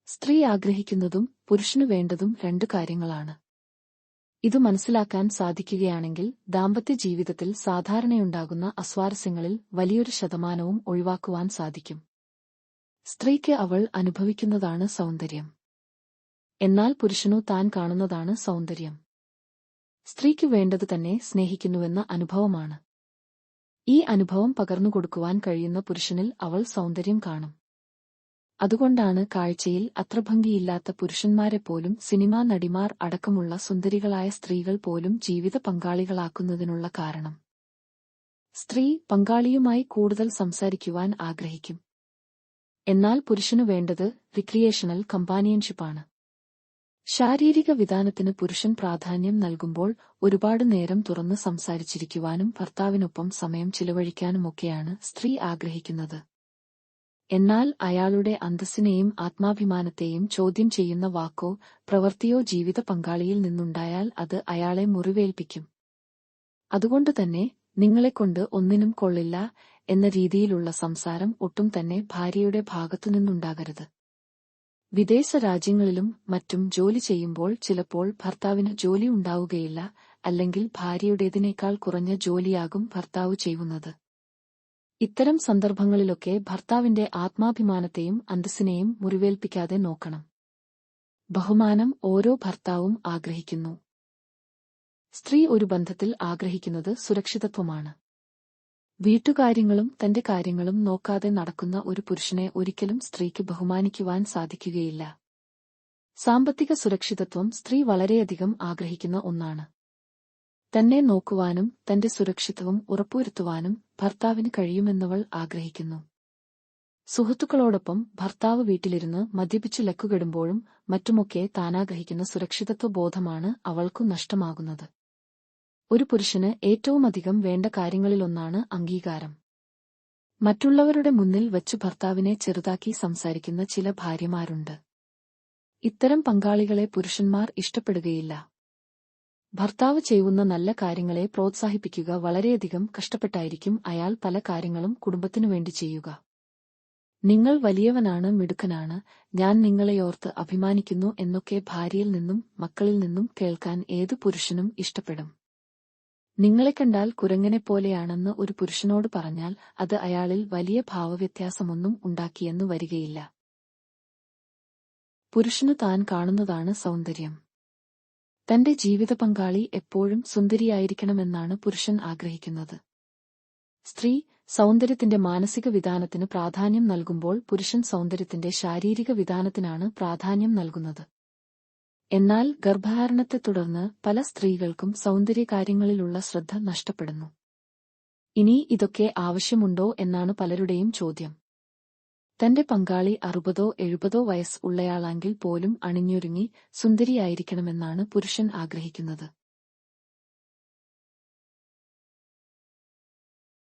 സ്ത്രീ ആഗ്രഹിക്കുന്നതും പുരുഷനു വേണ്ടതും രണ്ടു കാര്യങ്ങളാണ്. ഇതു മനസ്സിലാക്കാൻ സാധിക്കുകയാണെങ്കിൽ ദാമ്പത്യ ജീവിതത്തിൽ സാധാരണയുണ്ടാകുന്ന അസ്വാരസ്യങ്ങളിൽ വലിയൊരു ശതമാനവും ഒഴിവാക്കുവാൻ സാധിക്കും. സ്ത്രീക്ക് അവൾ അനുഭവിക്കുന്നതാണ് സൗന്ദര്യം. എന്നാൽ പുരുഷനു താൻ കാണുന്നതാണ് സൗന്ദര്യം. സ്ത്രീക്ക് വേണ്ടത് തന്നെ സ്നേഹിക്കുന്നുവെന്ന അനുഭവമാണ്. ഈ അനുഭവം പകർന്നുകൊടുക്കുവാൻ കഴിയുന്ന പുരുഷനിൽ അവൾ സൗന്ദര്യം കാണും. അതുകൊണ്ടാണ് കാഴ്ചയിൽ അത്ര ഭംഗിയില്ലാത്ത പുരുഷന്മാരെപ്പോലും സിനിമാ നടിമാർ അടക്കമുള്ള സുന്ദരികളായ സ്ത്രീകൾ പോലും ജീവിത പങ്കാളികളാക്കുന്നതിനുള്ള കാരണം. സ്ത്രീ പങ്കാളിയുമായി കൂടുതൽ സംസാരിക്കുവാൻ ആഗ്രഹിക്കും. എന്നാൽ പുരുഷനു വേണ്ടത് റിക്രിയേഷണൽ കമ്പാനിയൻഷിപ്പാണ്. ശാരീരിക വിധാനത്തിന് പുരുഷൻ പ്രാധാന്യം നൽകുമ്പോൾ ഒരുപാട് നേരം തുറന്ന് സംസാരിച്ചിരിക്കുവാനും ഭർത്താവിനൊപ്പം സമയം ചിലവഴിക്കാനുമൊക്കെയാണ് സ്ത്രീ ആഗ്രഹിക്കുന്നത്. എന്നാൽ അയാളുടെ അന്തസ്സിനെയും ആത്മാഭിമാനത്തെയും ചോദ്യം ചെയ്യുന്ന വാക്കോ പ്രവൃത്തിയോ ജീവിത പങ്കാളിയിൽ നിന്നുണ്ടായാൽ അത് അയാളെ മുറിവേൽപ്പിക്കും. അതുകൊണ്ടുതന്നെ നിങ്ങളെക്കൊണ്ട് ഒന്നിനും കൊള്ളില്ല എന്ന രീതിയിലുള്ള സംസാരം ഒട്ടും തന്നെ ഭാര്യയുടെ ഭാഗത്തുനിന്നുണ്ടാകരുത്. വിദേശ രാജ്യങ്ങളിലും മറ്റും ജോലി ചെയ്യുമ്പോൾ ചിലപ്പോൾ ഭർത്താവിന് ജോലി ഉണ്ടാവുകയില്ല, അല്ലെങ്കിൽ ഭാര്യയുടേതിനേക്കാൾ കുറഞ്ഞ ജോലിയാകും ഭർത്താവ് ചെയ്യുന്നത്. ഇത്തരം സന്ദർഭങ്ങളിലൊക്കെ ഭർത്താവിന്റെ ആത്മാഭിമാനത്തെയും അന്തസ്സിനെയും മുറിവേൽപ്പിക്കാതെ നോക്കണം. ബഹുമാനം ഓരോ ഭർത്താവും ആഗ്രഹിക്കുന്നു. സ്ത്രീ ഒരു ബന്ധത്തിൽ ആഗ്രഹിക്കുന്നത് സുരക്ഷിതത്വമാണ്. വീട്ടുകാര്യങ്ങളും തന്റെ കാര്യങ്ങളും നോക്കാതെ നടക്കുന്ന ഒരു പുരുഷനെ ഒരിക്കലും സ്ത്രീക്ക് ബഹുമാനിക്കുവാൻ സാധിക്കുകയില്ല. സാമ്പത്തിക സുരക്ഷിതത്വം സ്ത്രീ വളരെയധികം ആഗ്രഹിക്കുന്ന ഒന്നാണ്. തന്നെ നോക്കുവാനും തന്റെ സുരക്ഷിതത്വം ഉറപ്പുവരുത്തുവാനും ഭർത്താവിന് കഴിയുമെന്നവൾ ആഗ്രഹിക്കുന്നു. സുഹൃത്തുക്കളോടൊപ്പം ഭർത്താവ് വീട്ടിലിരുന്ന് മദ്യപിച്ചു ലക്കുകെടുമ്പോഴും മറ്റുമൊക്കെ താനാഗ്രഹിക്കുന്ന സുരക്ഷിതത്വ ബോധമാണ് അവൾക്കു നഷ്ടമാകുന്നത്. ഒരു പുരുഷന് ഏറ്റവുമധികം വേണ്ട കാര്യങ്ങളിലൊന്നാണ് അംഗീകാരം. മറ്റുള്ളവരുടെ മുന്നിൽ വച്ചു ഭർത്താവിനെ ചെറുതാക്കി സംസാരിക്കുന്ന ചില ഭാര്യമാരുണ്ട്. ഇത്തരം പങ്കാളികളെ പുരുഷന്മാർ ഇഷ്ടപ്പെടുകയില്ല. ഭർത്താവ് ചെയ്യുന്ന നല്ല കാര്യങ്ങളെ പ്രോത്സാഹിപ്പിക്കുക വളരെയധികം കഷ്ടപ്പെട്ടായിരിക്കും അയാൾ പല കാര്യങ്ങളും കുടുംബത്തിനുവേണ്ടി ചെയ്യുക. നിങ്ങൾ വലിയവനാണ്, മിടുക്കനാണ്, ഞാൻ നിങ്ങളെയോർത്ത് അഭിമാനിക്കുന്നു എന്നൊക്കെ ഭാര്യയിൽ നിന്നും മക്കളിൽ നിന്നും കേൾക്കാൻ ഏതു പുരുഷനും ഇഷ്ടപ്പെടും. നിങ്ങളെ കണ്ടാൽ കുരങ്ങനെപ്പോലെയാണെന്ന് ഒരു പുരുഷനോട് പറഞ്ഞാൽ അത് അയാളിൽ വലിയ ഭാവവ്യത്യാസമൊന്നും ഉണ്ടാക്കിയെന്നു വരികയില്ല. പുരുഷനു താൻ കാണുന്നതാണ് സൗന്ദര്യം. തന്റെ ജീവിത പങ്കാളി എപ്പോഴും സുന്ദരിയായിരിക്കണമെന്നാണ് പുരുഷൻ ആഗ്രഹിക്കുന്നത്. സ്ത്രീ സൗന്ദര്യത്തിന്റെ മാനസിക വിധാനത്തിന് പ്രാധാന്യം നൽകുമ്പോൾ പുരുഷൻ സൗന്ദര്യത്തിന്റെ ശാരീരിക വിധാനത്തിനാണ് പ്രാധാന്യം നൽകുന്നത്. എന്നാൽ ഗർഭധാരണത്തെ തുടർന്ന് പല സ്ത്രീകൾക്കും സൗന്ദര്യകാര്യങ്ങളിലുള്ള ശ്രദ്ധ നഷ്ടപ്പെടുന്നു. ഇനി ഇതൊക്കെ ആവശ്യമുണ്ടോ എന്നാണ് പലരുടെയും ചോദ്യം. തന്റെ പങ്കാളി 60-70 വയസ്സ് ഉള്ളയാളാങ്കിൽ പോലും അണിഞ്ഞൊരുങ്ങി സുന്ദരിയായിരിക്കണമെന്നാണ് പുരുഷൻ ആഗ്രഹിക്കുന്നത്.